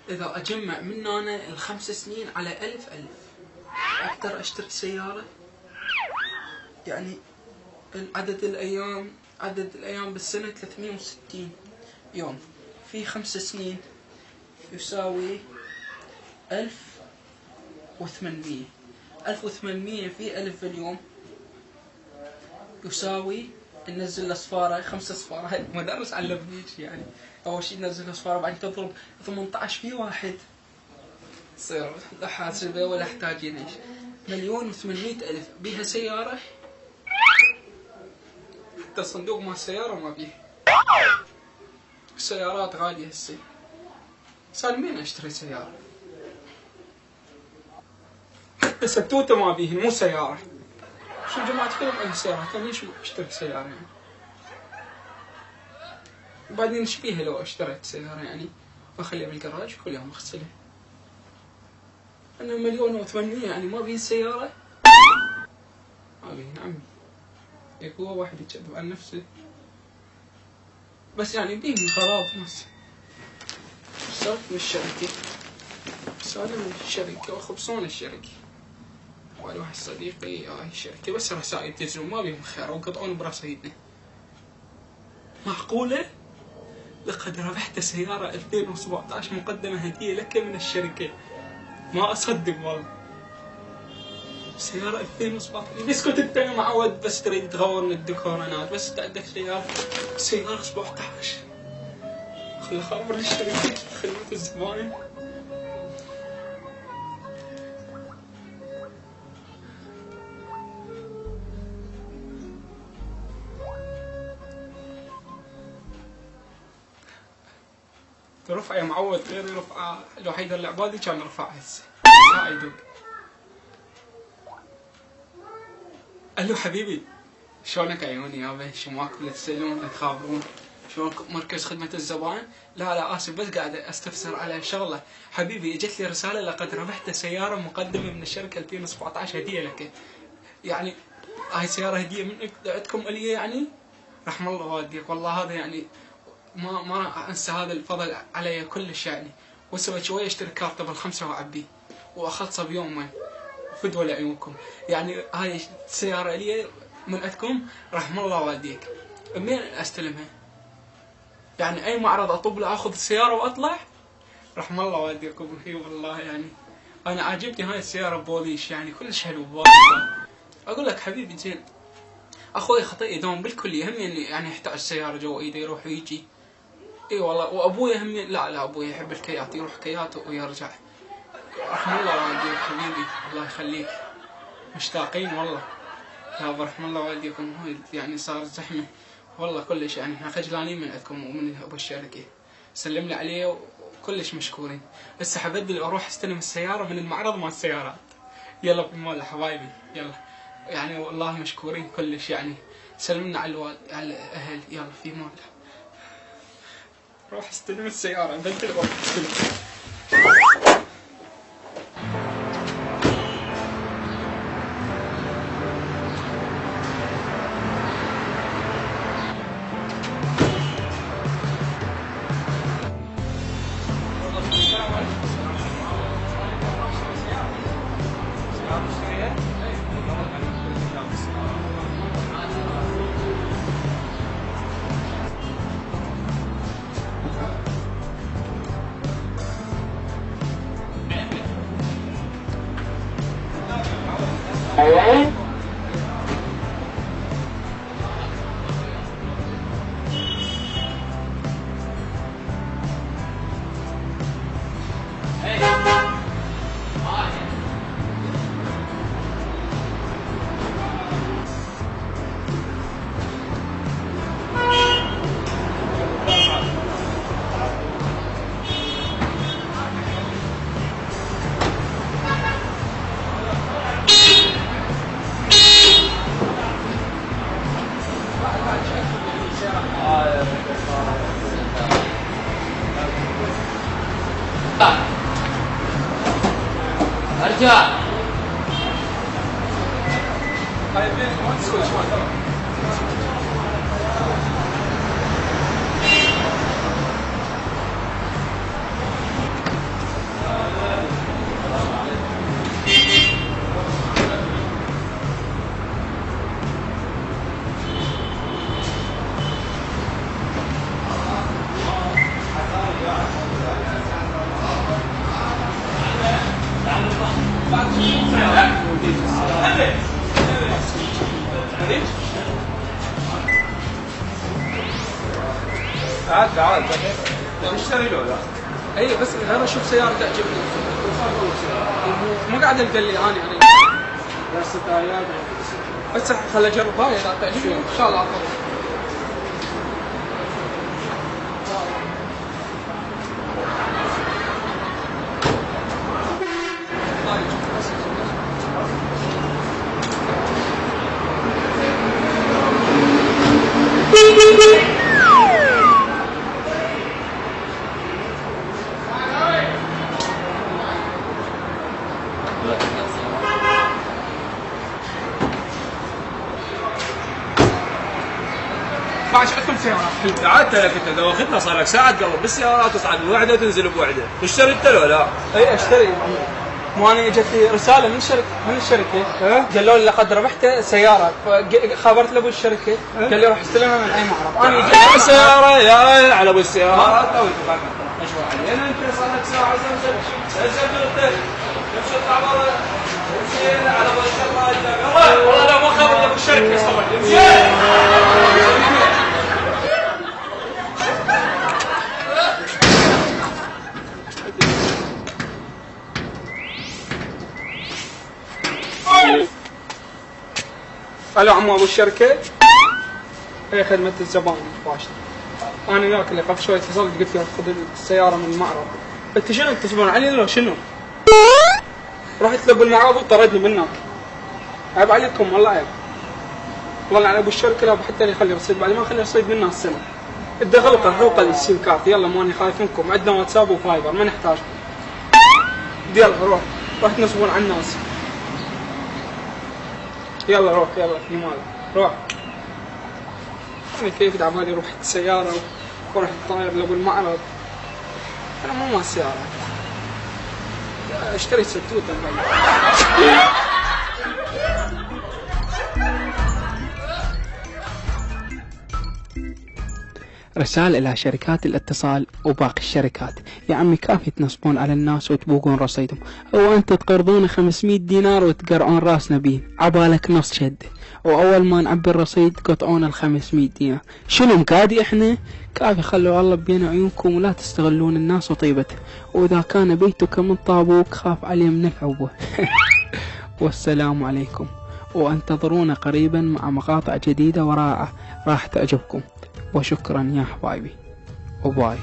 إذا أجمع من هنا ال5 سنين على 1000 أقدر أشتري سيارة. يعني عدد الأيام بالسنة 360 يوم، في 5 سنين يساوي 1800. 1800 في 1000 باليوم يساوي، ننزل الأصفارة 5 أصفار. مدرس علمني يعني. أول شيء ننزل الأصفارة، بعدين تضرب 18 في 1. تصير لا حاسبة ولا أحتاج ليش. 1,800,000 بيها سيارة. حتى صندوق مال السيارة ما بيه. السيارات غالية هسه. سالمين أشتري سيارة. حتى ستوته ما بيه، مو سيارة. شو جماعة كلهم أي سيارة، كان ليش أشتري سيارة يعني؟ وبعدين ايش بيها لو اشتريت سيارة يعني؟ بخليها بالجراج كل يوم اغسلها. أنا 1,800,000 يعني ما بيه سيارة؟ ما بيه عمي. هو واحد يكذب عن نفسه. بس يعني بيه غراض ناس. صارت من الشركة. سالم من الشركة وخبصون الشركة. واحد صديقي هاي الشركة بس رسائل تزوم ما بيهم خير وقطعون برصيدنا. معقولة؟ لقد ربحت سيارة 2017 مقدمة هدية لك من الشركة. ما أصدق والله. سيارة 2017. بس كنت انت معود بس تريد تغور من الديكورانات، بس انت عندك سيارة 17. خلي خابر الشركة خدمة الزباين. رفع يا معود غير رفع. الوحيدة اللي عبالي كان رفع هسه. ها يدق. الو حبيبي، شلونك عيوني يابا؟ شو ماكو تسألون لا تخابرون؟ شلون مركز خدمة الزبائن؟ لا آسف بس قاعد استفسر على شغلة. حبيبي اجت لي رسالة لقد ربحت سيارة مقدمة من الشركة 2017 هدية لك. يعني هاي سيارة هدية من عندكم الي يعني؟ رحم الله والديك والله هذا يعني ما راح انسى هذا الفضل علي كلش يعني. وسويت شوية اشتري كارت بال5 واعبيه واخلصه بيومين. فدوى لعيونكم. يعني هاي السيارة لي من عندكم رحم الله والديك. منين استلمها؟ يعني اي معرض اطب له اخذ السيارة واطلع؟ رحم الله والديكم. اي والله يعني انا عاجبني هاي السيارة بوليش يعني كلش حلو. اقول لك حبيبي زين، اخوي خطيئي يدوم بالكلية هم يعني يحتاج سيارة جوا ايده يروح ويجي. اي والله. وابوي هم لا ابوي يحب الكيات، يروح كيات ويرجع. رحم الله والديك حبيبي الله يخليك. مشتاقين والله يا رحم الله والديكم. يعني صار زحمة والله كلش يعني. احنا خجلانين من عندكم ومن ابو الشركة. سلم لي عليه وكلش مشكورين. هسه حبدل اروح استلم السيارة من المعرض مال السيارات. يلا بمولا حبايبي يلا. يعني والله مشكورين كلش يعني. سلمنا على الاهل. يلا في مولا. روح استلم السيارة. بدل روح استلم. ارجع. تشتري له لا؟ اي بس انا اشوف سياره تعجبني. مو قاعد القى لي انا يعني. بس خل اجربها اذا تعجبني ان شاء الله اخذها. باش عندكم سيارات حلوه. قعدت لك انت اذا واخذنا صار لك ساعه تقلب بالسيارات تصعد بوحده وتنزل بوحده، تشتري انت لو لا؟ اي اشتري. مو انا جت لي رساله من الشركه قالوا لي لقد ربحت سياره، خابرت لابو الشركه قال لي راح استلمها من اي معرض. انا جيت سياره يا على ابو السيارات او مشروع علينا انت صار لك ساعه زلزل نفس الطعبه على ابو السيارات. والله لا ما خابر لابو الشركه صور الو عمو ابو الشركه. اي خدمه الزبائن باشا. انا وياك اللي قبل شوي اتصلت قلت له خذ السياره من المعرض. انت شنو تكتسبون علي لو شنو؟ رحت له بالمعرض وطردني من هناك. عيب عليكم والله عيب. والله على ابو الشركه لا حتى لي يخلي رصيد، بعد ما خلي رصيد منها السنه. الدخل حقوق السيم كارت. يلا ماني خايف منكم، عندنا واتساب وفايبر ما نحتاج. يلا روح تنصبون على الناس. يلا روح يلا في مالك روح. انا كيف دعبالي رحت السيارة ورحت طاير لابو المعرض. انا مو مال السيارة، اشتري ستوتة. رسالة إلى شركات الاتصال وباقي الشركات. يا عمي كافي تنصبون على الناس وتبوقون رصيدهم. هو أنت تقرضون 500 دينار وتقرعون راسنا بيه عبالك نص شدة، وأول ما نعبي الرصيد قطعون 500 دينار. شنو مكادي إحنا؟ كافي خلوا الله بين عيونكم ولا تستغلون الناس وطيبته. وإذا كان بيتك من طابوك خاف عليه من العبوة. والسلام عليكم، وانتظرونا قريبا مع مقاطع جديدة ورائعة راح تعجبكم. وشكرا يا حبايبي وباي.